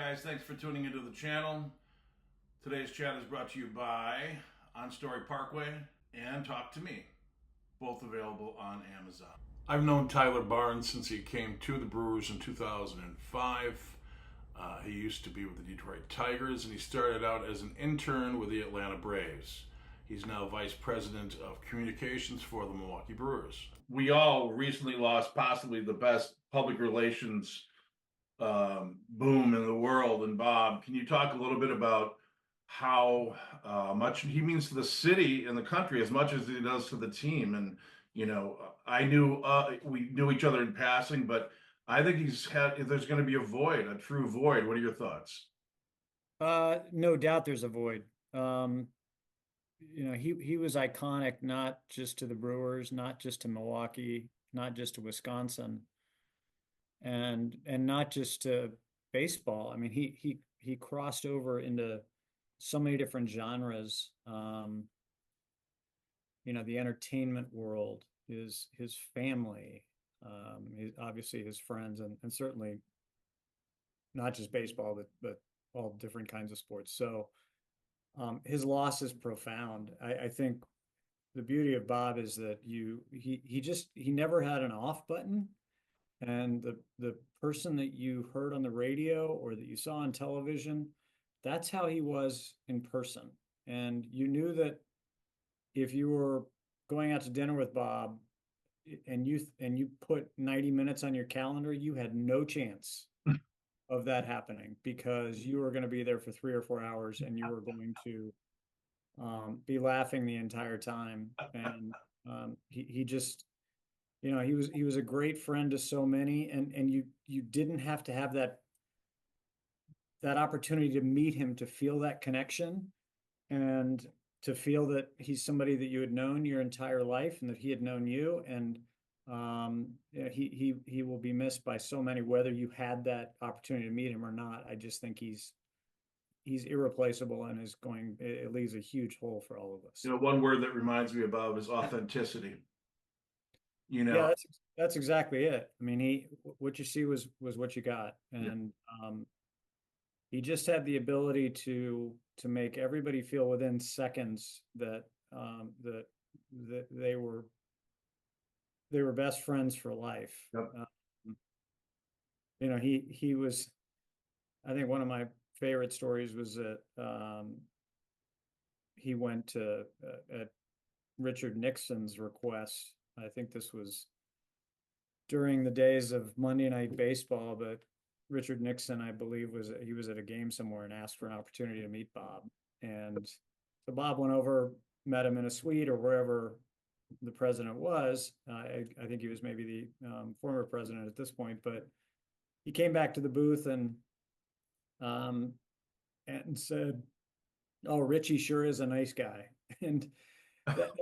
guys? Thanks for tuning into the channel. Today's chat is brought to you by On Story Parkway and Talk to Me, both available on Amazon. I've known Tyler Barnes since he came to the Brewers in 2005. He used to be with the Detroit Tigers, and he started out as an intern with the Atlanta Braves. He's now vice president of communications for the Milwaukee Brewers. We all recently lost possibly the best public relations boom in the world. And Bob, can you talk a little bit about how much he means to the city and the country as much as he does to the team? And I knew we knew each other in passing, but I think there's going to be a void, a true void. What are your thoughts? No doubt there's a void. He was iconic, not just to the Brewers, not just to Milwaukee, not just to Wisconsin, and not just to baseball. I mean, he crossed over into so many different genres. The entertainment world, his family, obviously his friends, and certainly not just baseball, but all different kinds of sports. So his loss is profound. I think the beauty of Bob is that he never had an off button. And the person that you heard on the radio or that you saw on television, that's how he was in person. And you knew that if you were going out to dinner with Bob and you put 90 minutes on your calendar, you had no chance of that happening because you were going to be there for 3 or 4 hours and you were going to be laughing the entire time. And he just, he was a great friend to so many, and you didn't have to have that opportunity to meet him to feel that connection and to feel that he's somebody that you had known your entire life and that he had known you. And he will be missed by so many, whether you had that opportunity to meet him or not. I just think he's irreplaceable and it leaves a huge hole for all of us. One word that reminds me of Bob is authenticity. Yeah, that's exactly it. I mean, what you see was what you got, and he just had the ability to make everybody feel within seconds that that they were best friends for life. Yep. He was. I think one of my favorite stories was that he went to at Richard Nixon's request. I think this was during the days of Monday Night Baseball, but Richard Nixon, I believe, was at a game somewhere and asked for an opportunity to meet Bob. And so Bob went over, met him in a suite or wherever the president was. I think he was maybe the former president at this point, but he came back to the booth and said, "Oh, Richie sure is a nice guy." And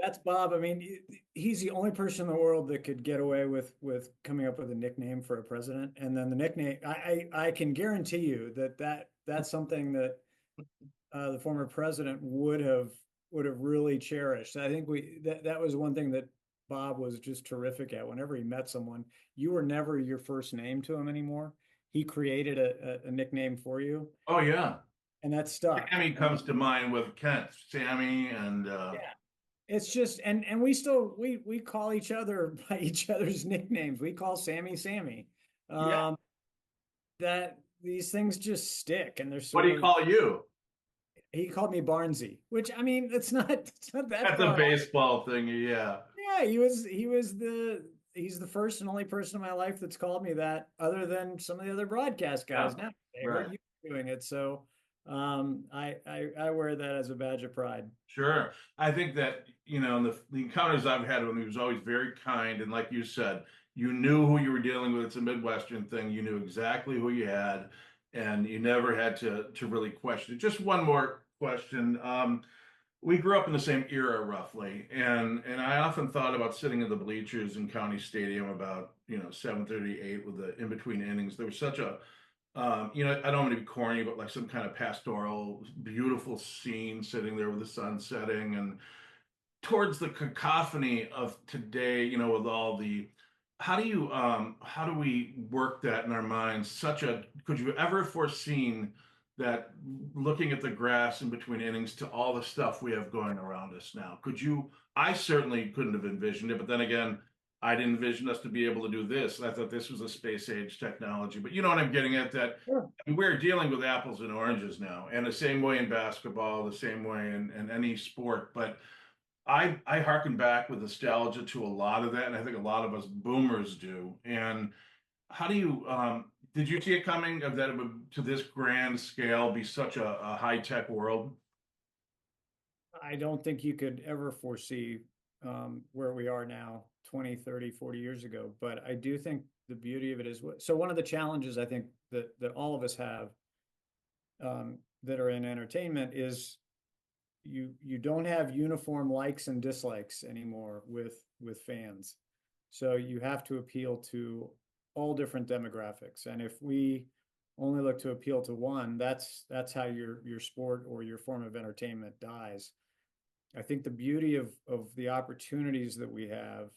that's Bob. I mean, he's the only person in the world that could get away with coming up with a nickname for a president. And then the nickname, I can guarantee you that's something that the former president would have really cherished. I think that was one thing that Bob was just terrific at. Whenever he met someone, you were never your first name to him anymore. He created a nickname for you. Oh yeah. And that stuck. Sammy comes to mind with Kent, Sammy, and yeah. It's just, and we call each other by each other's nicknames. We call Sammy Sammy. That these things just stick, and there's what do you call you? He called me Barnesy, which I mean, it's not that. That's a baseball thing, yeah. Yeah, he's the first and only person in my life that's called me that, other than some of the other broadcast guys. Now they heard you doing it, so I wear that as a badge of pride. Sure. I think that, in the encounters I've had with him, he was always very kind. And like you said, you knew who you were dealing with. It's a Midwestern thing. You knew exactly who you had, and you never had to really question it. Just one more question. We grew up in the same era roughly. And I often thought about sitting in the bleachers in County Stadium about, 7:38 with the in-between innings. There was such a I don't want to be corny, but like some kind of pastoral, beautiful scene sitting there with the sun setting, and towards the cacophony of today, with all the how do we work that in our minds? Could you ever foreseen that looking at the grass in between innings to all the stuff we have going around us now? I certainly couldn't have envisioned it, but then again, I didn't envision us to be able to do this. I thought this was a space age technology, but you know what I'm getting at, that Sure. I mean, we're dealing with apples and oranges now, and the same way in basketball, the same way in any sport. But I harken back with nostalgia to a lot of that, and I think a lot of us boomers do. And how do you did you see it coming of that it would to this grand scale be such a high tech world? I don't think you could ever foresee where we are now 20, 30, 40 years ago. But I do think the beauty of it is so one of the challenges I think that all of us have that are in entertainment is you don't have uniform likes and dislikes anymore with fans. So you have to appeal to all different demographics. And if we only look to appeal to one, that's how your sport or your form of entertainment dies. I think the beauty of the opportunities that we have,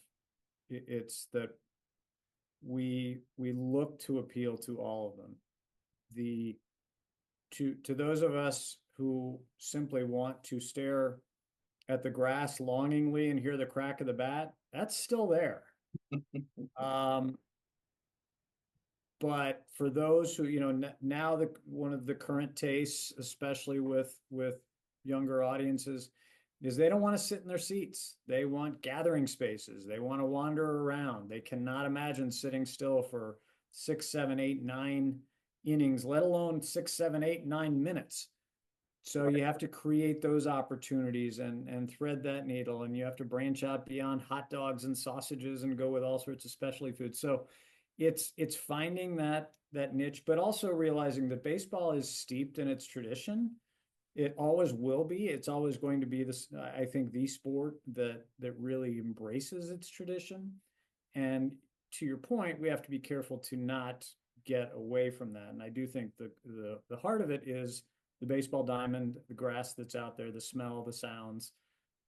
it's that we look to appeal to all of them. The to those of us who simply want to stare at the grass longingly and hear the crack of the bat, that's still there. Um, but for those who, now one of the current tastes, especially with younger audiences, is they don't want to sit in their seats. They want gathering spaces. They want to wander around. They cannot imagine sitting still for 6, 7, 8, 9 innings, let alone 6, 7, 8, 9 minutes. So you have to create those opportunities and thread that needle, and you have to branch out beyond hot dogs and sausages and go with all sorts of specialty foods. So it's finding that niche, but also realizing that baseball is steeped in its tradition. It always will be. It's always going to be this, I think, the sport that really embraces its tradition. And to your point, we have to be careful to not get away from that. And I do think the heart of it is the baseball diamond, the grass that's out there, the smell, the sounds.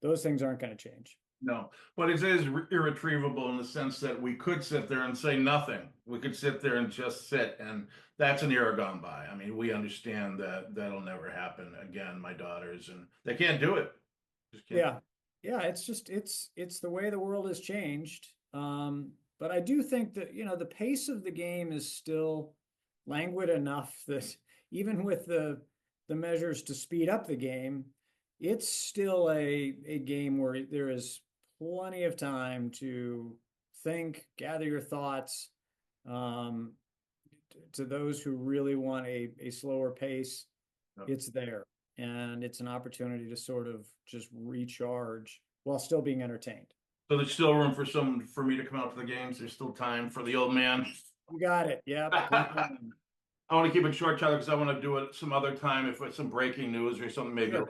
Those things aren't going to change. No, but it is irretrievable in the sense that we could sit there and say nothing. We could sit there and just sit, and that's an era gone by. I mean, we understand that that'll never happen again. My daughters, and they can't do it. Just can't. Yeah. Yeah, it's just it's the way the world has changed. But I do think that, the pace of the game is still languid enough that even with the measures to speed up the game, it's still a game where there is plenty of time to think, gather your thoughts. To those who really want a slower pace, it's there. And it's an opportunity to sort of just recharge while still being entertained. So there's still room for me to come out to the games. There's still time for the old man. You got it. Yep. I want to keep it short, Tyler, because I want to do it some other time if it's some breaking news or something. Maybe Sure.